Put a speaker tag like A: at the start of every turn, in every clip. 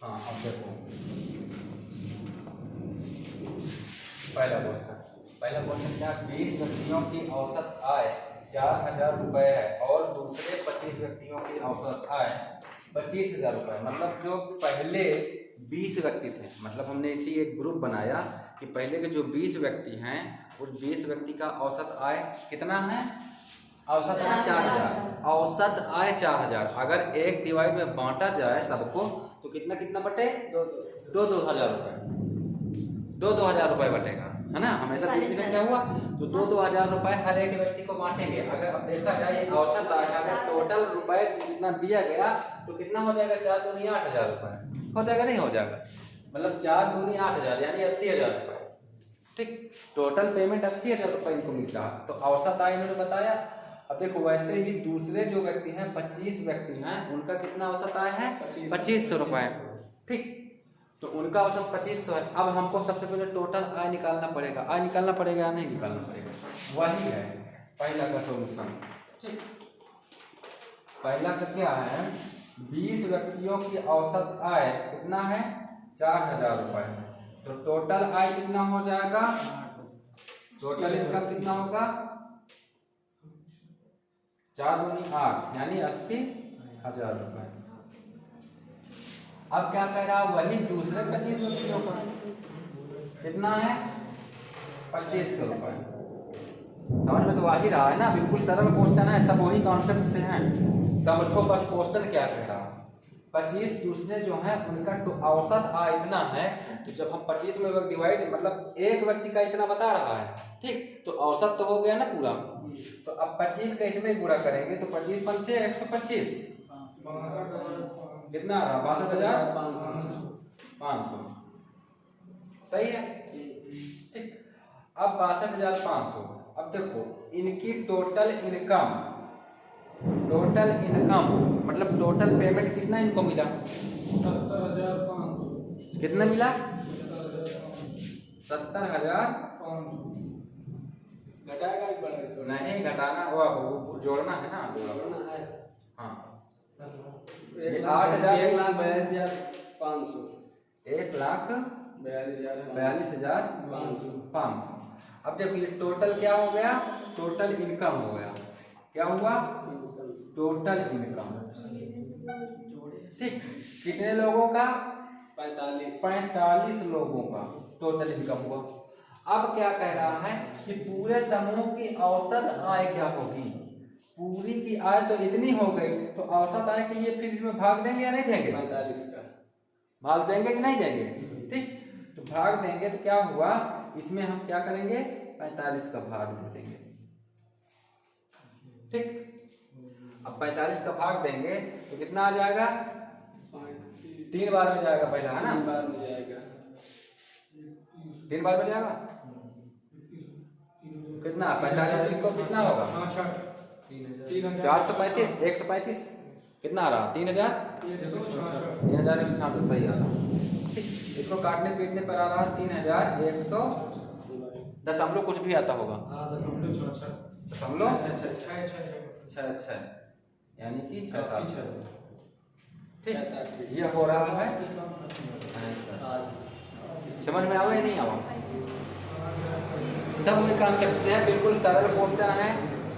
A: हाँ अब देखो पहला क्वेश्चन क्या, 20 व्यक्तियों की औसत आय 4000 रुपये है और दूसरे 25 व्यक्तियों की औसत आय 25,000 रुपये। मतलब जो पहले 20 व्यक्ति थे, मतलब हमने इसी एक ग्रुप बनाया कि पहले के जो 20 व्यक्ति हैं उस 20 व्यक्ति का औसत आय कितना है, औसत आय 4000, औसत आय 4000। अगर एक डिवाइड में बांटा जाए सबको तो कितना कितना बटे, 2,000 रुपये, 2,000 रुपये बटेगा, है ना। हमेशा डिस्कशन क्या हुआ, तो 2,000 रुपये हर एक व्यक्ति को बांटेंगे। अगर अब देखा जाए ये औसत आय, अगर टोटल रुपए जितना दिया गया तो कितना हो जाएगा, 4 दूनी 8,000 रुपये हो जाएगा, नहीं हो जाएगा, मतलब 4 दूनी 8,000 यानी 80,000 रुपये। ठीक, टोटल पेमेंट 80,000 रुपये इनको मिल रहा, तो औसत आय इन्होंने बताया। अब देखो वैसे ही दूसरे जो व्यक्ति हैं 25 व्यक्ति हैं, उनका कितना औसत आय है, 2500 रुपये। ठीक, तो उनका औसत 2500 है। अब हमको सबसे पहले टोटल आय निकालना पड़ेगा। आय निकालना पड़ेगा या नहीं निकालना पड़ेगा, वही है पहला का सॉल्यूशन। ठीक, पहला का क्या है, 20 व्यक्तियों की औसत आय कितना है, 4,000 रुपये। तो टोटल आय कितना हो जाएगा, टोटल इनकम कितना होगा, 4 दूनी 8 यानी 80,000 रुपये। अब क्या कह रहा है, वही दूसरे 25 व्यक्तियों का कितना है, 2500 रुपये। समझ में तो आ ही रहा है ना, बिल्कुल सरल क्वेश्चन है, सब वही कॉन्सेप्ट से हैं। समझो बस क्वेश्चन क्या कह रहा है। 25 दूसरे जो है उनका तो औसत आय इतना है, तो जब हम 25 में डिवाइड, मतलब एक व्यक्ति का इतना बता रहा है, ठीक, तो औसत तो हो गया ना पूरा। तो अब 25 का इसमें गुणा करेंगे तो 25 पंचे 125, कितना आ रहा, 62,500, सही है। ठीक, अब 62,500। अब देखो इनकी टोटल इनकम मतलब टोटल पेमेंट कितना इनको मिला, 70,500। कितना मिला, 70,500।
B: घटाएगा
A: नहीं घटाना, वो जोड़ना है ना, जोड़ना है। हाँ,
B: 1,42,500,
A: 1,42,500। अब देखो ये टोटल क्या हो गया, टोटल इनकम हो गया, क्या हुआ, टोटल इनकम। ठीक, कितने लोगों का, 45 लोगों का टोटल इनकम हुआ। अब क्या कह रहा है कि पूरे समूह की औसत आय क्या होगी, पूरी की आय तो इतनी हो गई, तो औसत आय के लिए फिर इसमें भाग देंगे या नहीं देंगे,
B: 45 का
A: भाग देंगे कि नहीं देंगे। ठीक, तो भाग देंगे तो क्या हुआ, इसमें हम क्या करेंगे, 45 का भाग दे देंगे। ठीक, अब 45 का भाग देंगे तो कितना आ जाएगा, 3 बार में जाएगा पहला, है ना,
B: 3 बार में जाएगा,
A: 3 बार में जाएगा, कितना 45 को कितना होगा, 435, 135, कितना आ रहा, 3,166, सही आ रहा। ठीक, इसको काटने पीटने पर आ रहा 3,100 कुछ भी आता होगा, दशमलव 6 यानी कि 6 ठीक, ये हो रहा है। समझ में आवा या नहीं आवा, सब वही कॉन्सेप्ट से है, बिल्कुल सरल क्वेश्चन है,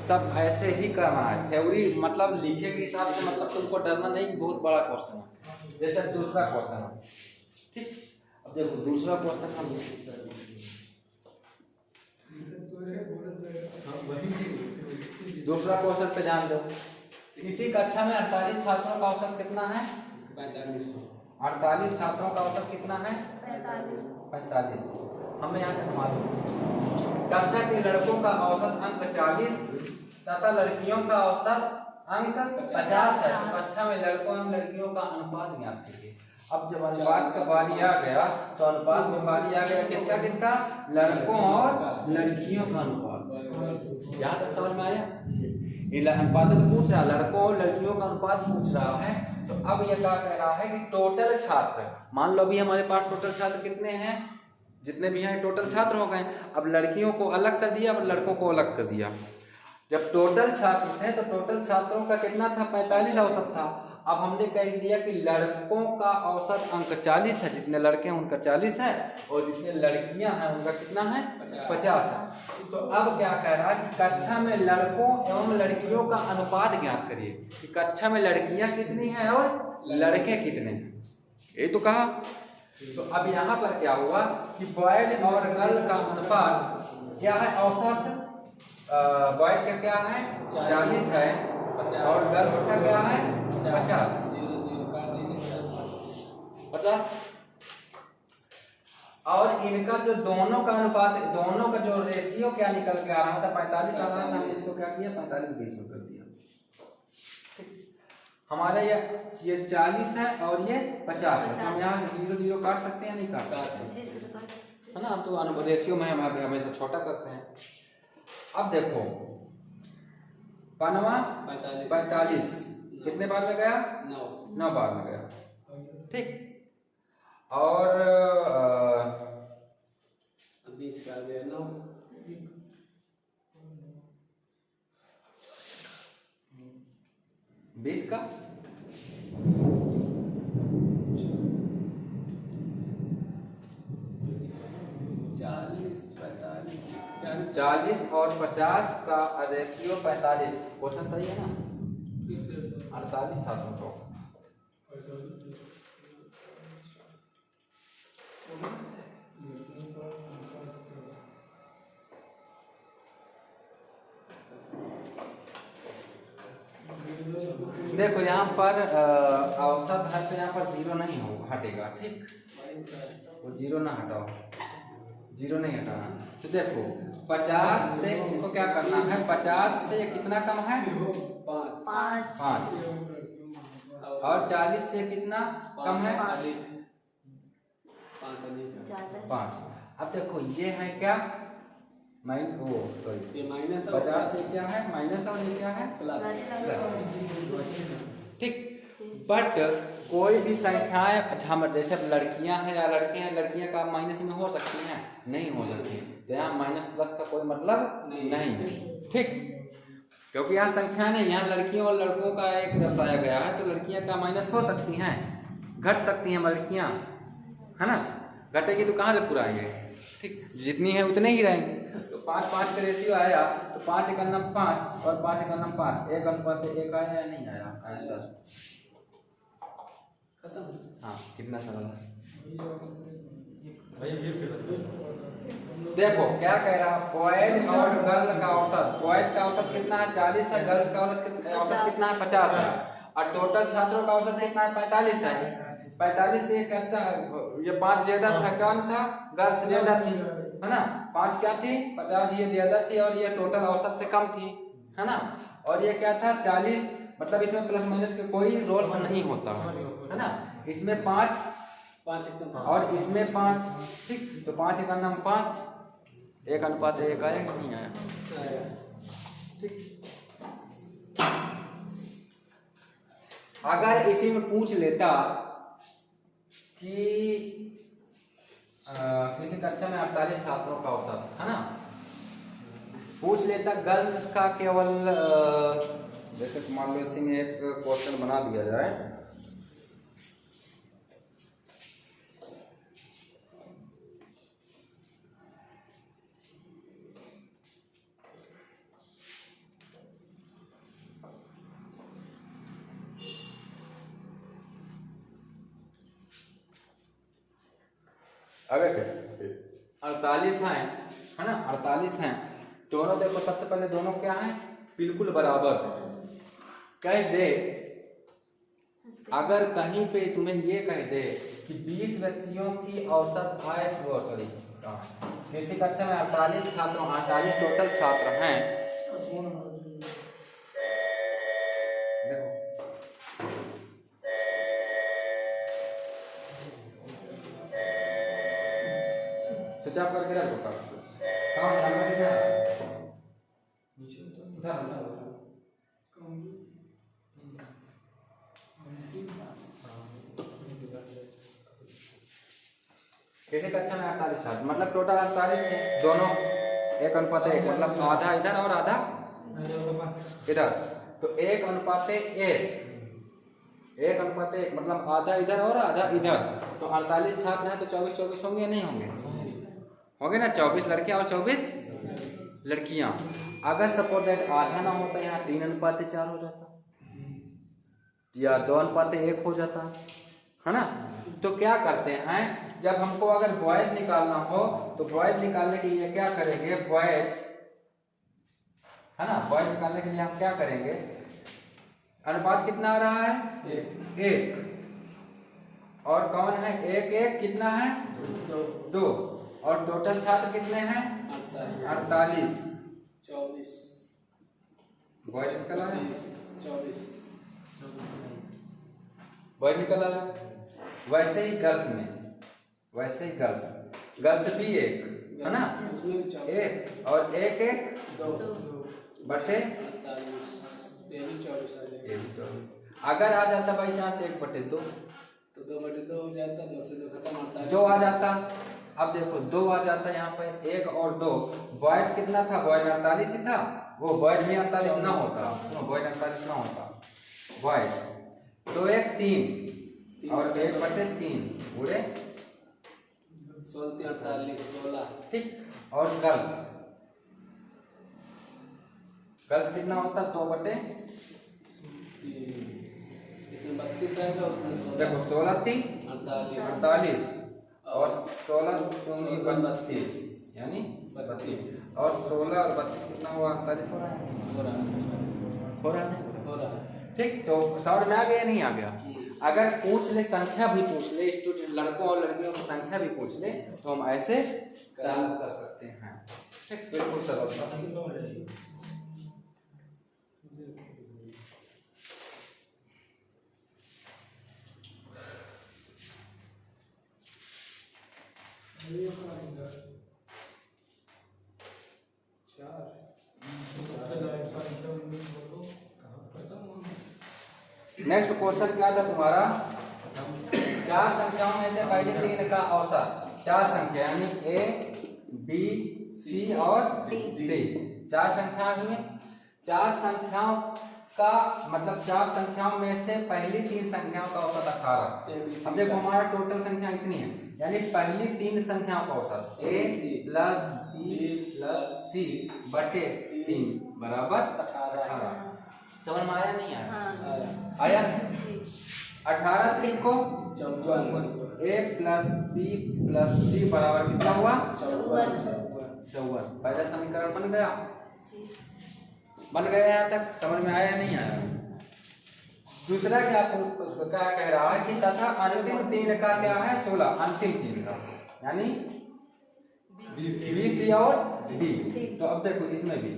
A: सब ऐसे ही करना है। थ्योरी मतलब लिखे के हिसाब से, मतलब तुमको डरना नहीं, बहुत बड़ा क्वेश्चन है। जैसे दूसरा क्वेश्चन है, ठीक, अब देखो दूसरा क्वेश्चन हम दूसरा क्वेश्चन पे ध्यान दो। इसी कक्षा में 48 छात्रों का औसत कितना है, 48 छात्रों का औसत कितना है, 45। हमें यहाँ तक मालूम, कक्षा के लड़कों का औसत अंक 40 तथा लड़कियों का औसत अंक 50 है। कक्षा में लड़कों एवं लड़कियों का अनुपात ज्ञात कीजिए। अब जब अनुपात का बारी आ गया तो अनुपात में बारी आ गया किसका किसका, लड़कों और लड़कियों का अनुपात। यहाँ तक समझ में आया, अनुपात तो पूछ रहा, लड़कों और लड़कियों का अनुपात पूछ रहा है। तो अब ये क्या कह रहा है कि टोटल छात्र, मान लो अभी हमारे पास टोटल छात्र कितने हैं, जितने भी हैं टोटल छात्र हो गए। अब लड़कियों को अलग कर दिया, अब लड़कों को अलग कर दिया। जब टोटल छात्र थे तो टोटल छात्रों का कितना था, 45 औसत था। अब हमने कह दिया कि लड़कों का औसत अंक 40 है, जितने लड़के हैं उनका 40 है और जितने लड़कियां हैं उनका कितना है 50 है। तो अब क्या कह रहा है कि कक्षा में लड़कों एवं लड़कियों का अनुपात ज्ञात करिए कि कक्षा में लड़कियां कितनी हैं और लड़के कितने हैं, ये तो कहा। तो अब यहाँ पर क्या हुआ कि बॉयज और गर्ल का अनुपात क्या है, औसत बॉयज का क्या है 40 है और गर्ल्स का क्या है 50। 50 और इनका जो दोनों का अनुपात, दोनों का जो रेशियो क्या निकल के आ रहा था 45 आ रहा था, हमने इसको क्या किया 45-20 में कर दिया। हमारे ये 40 है और ये 50 है, तो हम यहाँ से 0-0 काट सकते हैं, नहीं काट सकते है ना। अब तो रेशियो में हम हमेशा छोटा करते हैं। अब देखो पनवा 45 कितने बार में गया 9 बार में गया, ठीक। और
B: 20 का गया 9,
A: 20 का 40 और 50 का रेशियो 45। क्वेश्चन सही है ना, 48 छात्रों का औसत। देखो यहाँ पर औसत है तो यहाँ पर 0 नहीं होगा, हटेगा, ठीक। वो 0 ना हटाओ, 0 नहीं हटाना। तो देखो 50 से इसको क्या करना है, 50 से कितना कम है 5 और 40 से कितना कम है 5। अब देखो ये है क्या सॉरी
B: ये माइनस
A: 50 से क्या है माइनस और ये क्या है
B: प्लस,
A: ठीक। बट कोई भी संख्याएं हम जैसे लड़कियां हैं या लड़के हैं, लड़कियां का माइनस में हो सकती हैं, नहीं हो सकती, तो यहाँ माइनस प्लस का कोई मतलब नहीं है, ठीक। क्योंकि यहाँ संख्या नहीं, यहाँ लड़कियों और लड़कों का एक दर्शाया गया है, तो लड़कियां का माइनस हो सकती हैं, घट सकती हैं लड़कियां, है ना। घटेगी तो कहाँ से पुराएंगे, ठीक, जितनी है उतने ही रहेंगे। तो 5-5 का रेशियो आया, तो 5 एक अन्नम 5 और 5 एक अन्नम 5, 1 अनुपात 1 आया या नहीं आया आंसर
B: खत्म।
A: हाँ, कितना सरल है। देखो क्या कह रहा है, बॉयज और गर्ल का औसत, बॉयज का औसत कितना है 40 है, गर्ल्स का औसत कितना है 50 है, और टोटल छात्रों का औसत कितना है 45 है। 45 से कहता है ये 5 ज्यादा था, कौन था गर्ल्स ज्यादा थी, है ना। 5 क्या थी 50 ये ज्यादा थी और ये टोटल औसत से कम थी, है ना। और ये क्या था 40, मतलब इसमें प्लस माइनस के कोई रोल नहीं होता है ना। इसमें 5 और इसमें 5, ठीक। तो 5 एक अन्नम 5, 1 अनुपात 1 आया कि नहीं आया, ठीक। अगर इसी में पूछ लेता कि किसी कक्षा में 48 छात्रों का औसत, है ना, पूछ लेता गर्ल्स का केवल जैसे मान लो इसी में एक क्वेश्चन बना दिया जाए, अगर 48 हैं, है ना, 48 हैं दोनों। देखो सबसे पहले दोनों क्या हैं बिल्कुल बराबर। कह दे अगर कहीं पे तुम्हें ये कह दे कि 20 व्यक्तियों की औसत आय, सॉरी किसी कक्षा में 48 छात्रों, 48 टोटल छात्र हैं, देखो स्विच ऑफ करके रखो का। हाँ नंबर लिखा है किसी कक्षा में 48 छात्र, मतलब टोटल 48 थे, दोनों 1 अनुपात 1, मतलब आधा इधर और आधा इधर, तो 1 अनुपात 1 1:1 मतलब आधा इधर और आधा इधर। तो 48 छात्र हैं तो 24-24 होंगे या नहीं होंगे? होंगे ना, 24 लड़कियां और 24 लड़कियां। अगर सपोज दैट आधा ना होता यहाँ 3:4 हो जाता या 2:1 हो जाता, है ना। तो क्या करते हैं, जब हमको अगर बॉयज निकालना हो तो बॉयज निकालने के लिए क्या करेंगे, बॉयज, है ना, बॉयज निकालने के लिए हम क्या करेंगे, अनुपात कितना आ रहा है? 1। और कौन है 1-1 कितना है? 2। और टोटल छात्र कितने हैं? 48।
B: 24
A: बॉयज निकल आया,
B: 24
A: बॉयज निकल आया। वैसे ही गर्ल्स में, वैसे ही गर्ल्स भी 1, है ना, 1 और 1-1 बटे 24। अगर आ जाता बाई चांस 1/2
B: तो 2/2 हो जाता, 2 से 2 खत्म,
A: 2 आ जाता। अब देखो 2 आ जाता यहाँ पर, 1 और 2। बॉयज कितना था? बॉयज 48 ही था, वो बॉयज में 48 ना होता, बॉयज 48 ना होता, बॉयज तो 1 3 और 1/3 पूरे
B: 16
A: ठीक। और गर्ल्स कितना होता? 2/3।
B: इसमें 32 आएगा, उसमें 16।
A: देखो 16 3 48 और 16 दूनी 32 यानी 32 और 16 और 32 कितना हुआ? 48 हो रहा है। ठीक, तो समझ में आ गया नहीं आ गया? अगर पूछ ले, संख्या भी पूछ ले, स्टूडेंट लड़कों और लड़कियों की संख्या भी पूछ ले तो हम ऐसे सॉल्व कर सकते हैं। ठीक, बिल्कुल सरल। नेक्स्ट क्वेश्चन क्या था तुम्हारा? 4 संख्याओं में से पहले 3 का औसत। 4 संख्या यानी A, B, C और D। 4 संख्याएं हुई। 4 संख्याओं का मतलब 4 संख्याओं में से पहली 3 संख्याओं का औसत 18। अब देखो हमारा टोटल संख्या इतनी है, यानी पहली 3 संख्याओं का औसत A plus B plus C बटे 3 बराबर 18। समझ में आया नहीं आया? आया। 18 3 को 54। A plus B plus C बराबर कितना हुआ? 54। पहला समीकरण बन गया, बन गया। यहाँ तक समझ में आया नहीं आया? दूसरा क्या कह रहा है कि तथा अंतिम 3 का क्या है? 16। अंतिम 3 का यानी B, C और D। तो अब देखो इसमें भी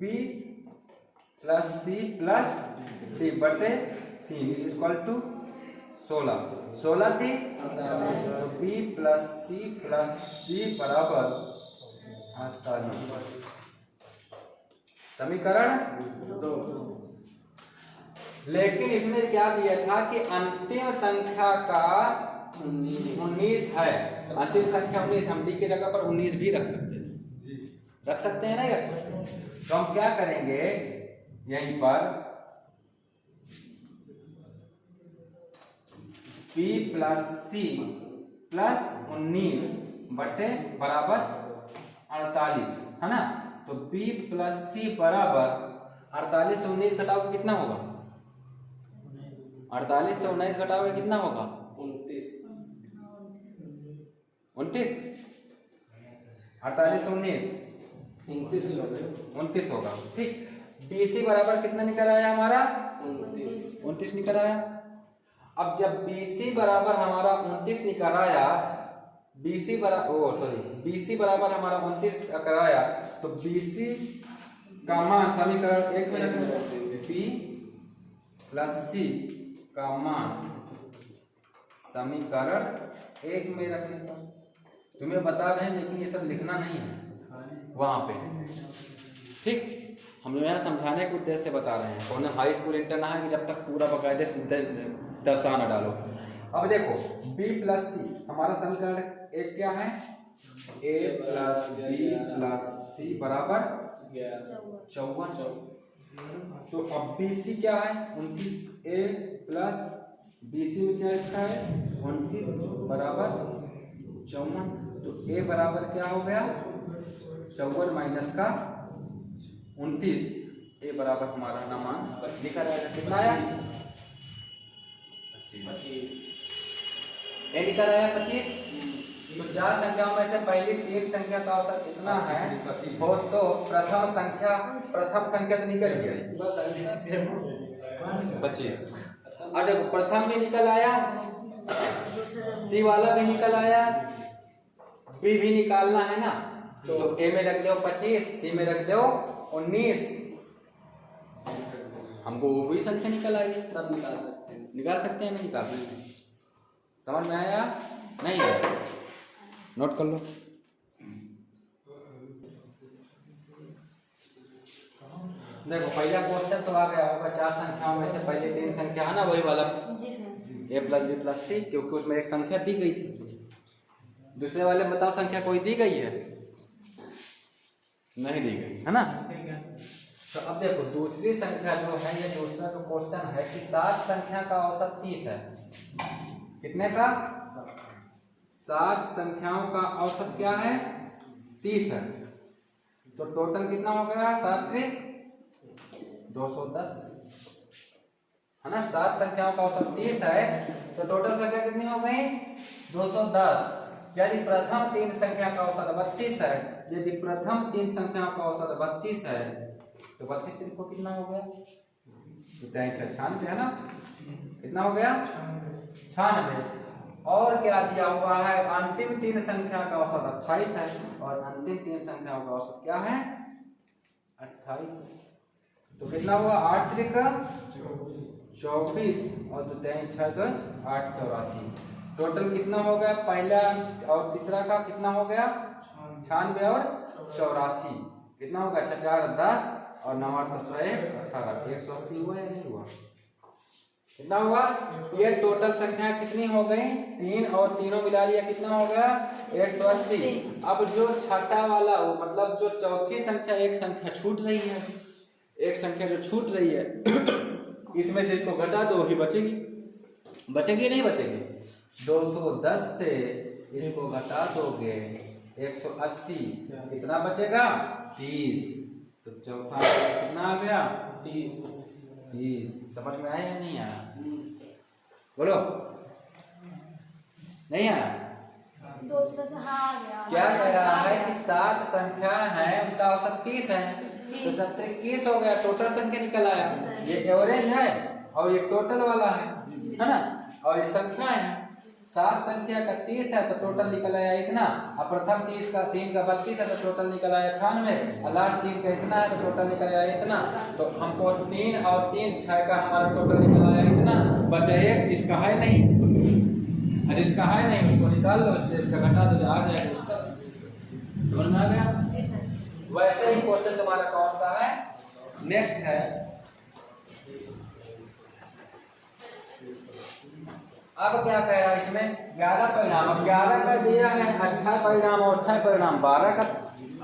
A: B plus C plus D बटे 3 इज इक्वल टू 16 थी। तो B plus C plus D बराबर 48। समीकरण 2। लेकिन इसमें क्या दिया था कि अंतिम संख्या का 19 है। अंतिम संख्या 19, हम D की जगह पर 19 भी रख सकते हैं नहीं रख सकते? तो हम क्या करेंगे, यहीं पर P प्लस C प्लस 19 बटे बराबर 48, है ना। तो B प्लस C बराबर 48 से 19 घटाओगे कितना होगा? 48 से 19 घटाओगे कितना होगा? 29। 48 से 19 29 होगा। ठीक। BC बराबर कितना निकल आया हमारा? 29 निकल आया। अब जब BC बराबर हमारा 29 निकल आया, BC बराबर हमारा 29 निकल आया, तो BC का मान समीकरण 1 में रखेंगे। B प्लस C का मान समीकरण 1 में रखने का तुम्हें बता रहे हैं, लेकिन ये सब लिखना नहीं है वहां पे। ठीक, हम लोग यहाँ समझाने के उद्देश्य से बता रहे हैं। कौन हाई स्कूल इंटर ना है कि जब तक पूरा बकायदे दर्शा न डालो। अब देखो B प्लस C हमारा समीकरण 1 क्या है? A plus B plus C बराबर 54। तो अब BC क्या है? 29। A प्लस BC में क्या लिखा है 29 बराबर 54, तो A बराबर क्या हो गया 54 माइनस का 29, A बराबर हमारा ना मान लिखा जाएगा कितना आया
B: 25।
A: A निकल आया 25। तो चार संख्याओं में से पहली तीन संख्या का औसत कितना है हो, तो प्रथम संख्या तो निकल गई 25। और देखो प्रथम भी निकल आया, सी वाला भी निकल आया, बी भी निकालना है ना, तो ए में रख दो 25, सी में रख दो 19, हमको वो भी संख्या निकल आएगी।
B: सब निकाल सकते हैं।
A: निकाल सकते हैं, नहीं निकाल सकते हैं? समझ में आया नहीं आया? नोट कर लो। देखो पहला क्वेश्चन तो आ गया होगा, चार संख्याओं में से पहले तीन संख्या है ना, वही वाला
C: जी sir.
A: a plus B plus C, क्योंकि उसमें एक संख्या दी गई थी। दूसरे वाले में बताओ संख्या कोई दी गई है? नहीं दी गई है ना। तो अब देखो दूसरी संख्या जो है, ये दूसरा जो क्वेश्चन है कि 7 संख्या का औसत 30 है। कितने का? 7 संख्याओं का औसत क्या है 30 है। तो टोटल कितना हो गया 7 से 210 है ना। 7 संख्याओं का औसत 30 है, तो टोटल संख्या कितनी हो गई 210। यदि प्रथम तीन संख्या का औसत 32 है, यदि प्रथम तीन संख्याओं का औसत 32 है, तो 32 को कितना हो गया 96 है ना। कितना हो गया 96। और क्या दिया हुआ है, अंतिम तीन संख्या का औसत 28 है, और अंतिम तीन संख्याओं का औसत क्या है 28 है। तो कितना हुआ 8 त्रिक 24 और 2 3 6 2 8 84। टोटल कितना हो गया, पहला और तीसरा का कितना हो गया 96 और 84। कितना होगा 6 4 10 और 9 8 17 18 180 हुआ या नहीं हुआ? कितना हुआ? ये टोटल संख्या कितनी हो गई, 3 और तीनों मिला लिया, कितना हो गया 180। अब जो छठा वाला वो मतलब जो चौथी संख्या, एक संख्या छूट रही है, एक संख्या जो छूट रही है इसमें से इसको घटा दो, ही बचेगी। बचेगी नहीं बचेगी? 210 से इसको घटा दोगे 180, कितना बचेगा 30। तो चौथा कितना आ गया
B: 30।
A: समझ में आया या नहीं आया? बोलो नहीं आया?
C: 210 हाँ आ गया।
A: क्या कह रहा है कि 7 संख्या है उनका औसत 30 है, तो 27 हो गया, टोटल संख्या निकल आया। ये एवरेज है और ये टोटल वाला है ना। और ये संख्या है 7 संख्या का 30 है, तो टोटल निकल आया इतना। और प्रथम 30 का 3 का 32 है, तो टोटल निकल आया 96, और लास्ट 3 का इतना है, तो टोटल निकल आया इतना। तो हमको 3 और 3 6 का हमारा टोटल निकल आया इतना। बचा एक जिसका है नहीं, और जिसका है नहीं उसको निकाल लो, इससे इसका घटा दो, आ जाएगा उसका। समझ में आ गया?
C: जी सर।
A: वैसे ही क्वेश्चन तुम्हारा कौन सा है नेक्स्ट है। अब क्या कह रहा है इसमें 11 परिणाम, अब 11 का दिया है, अच्छा परिणाम और 6 परिणाम, 12 का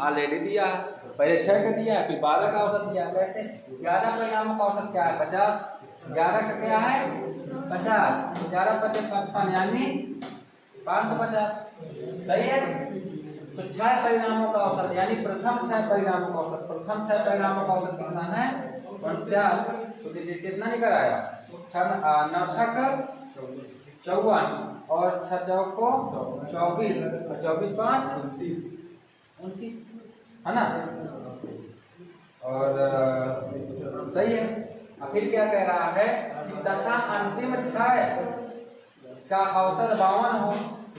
A: ऑलरेडी दिया है, पहले 6 का दिया है, फिर 12 का औसत दिया है। कैसे 11 परिणामों का औसत क्या है 50, 11 का क्या है 50, 11 × 55 यानी 550, सही है। तो 6 परिणामों का औसत यानी प्रथम 6 परिणामों का औसत, प्रथम 6 परिणामों का औसत कितना है 49। तो कितना निकल आया 9 6 54 और 6 चौको 24 और 24 5 29 है ना। और सही है। अब फिर क्या कह रहा है कि तथा अंतिम 6 का औसत 52 हो।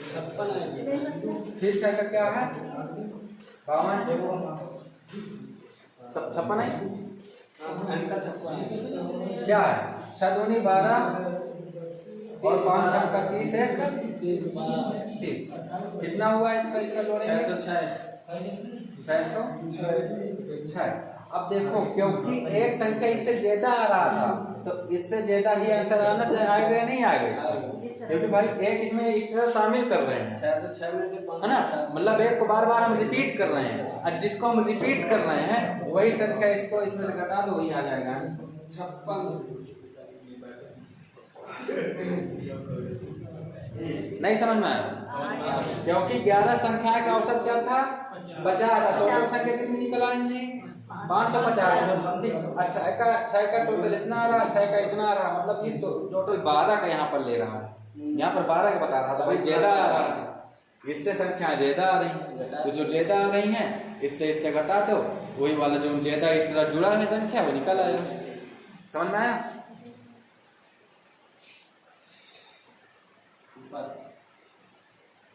B: 56 है।
A: फिर 6 का क्या है 52 सब 56 है।
B: आंसर 56 है।
A: क्या है 6 दूनी 12 और 5 6 का 30 है 30। कितना हुआ इसका जोड़ेंगे 606। अब देखो क्योंकि एक संख्या इससे ज्यादा आ रहा था, तो इससे ज्यादा ही आंसर आना चाहिए, आएगा या नहीं आएगा? क्योंकि भाई एक इसमें एक्स्ट्रा शामिल कर रहे हैं
B: 606 में से
A: है ना, मतलब एक को बार बार हम रिपीट कर रहे हैं, और जिसको हम रिपीट कर रहे हैं वही संख्या इसको इसमें से घटा दो, वही आ जाएगा
B: 56।
A: नहीं समझ में आया? क्योंकि 11 संख्या का औसत क्या था 50 था, टोटल संख्या कितनी निकल आएंगे 550। अच्छा 6 का टोटल इतना आ रहा, 6 का इतना आ रहा, मतलब ये तो टोटल 12 का यहाँ पर ले रहा है, यहाँ पर 12 का बता रहा था भाई, ज्यादा आ रहा है, इससे संख्या ज्यादा आ रही है, तो जो ज्यादा आ रही है इससे घटा दो, वही वाला जो ज्यादा इस तरह जुड़ा है संख्या वो निकल आएगा। समझ में आया?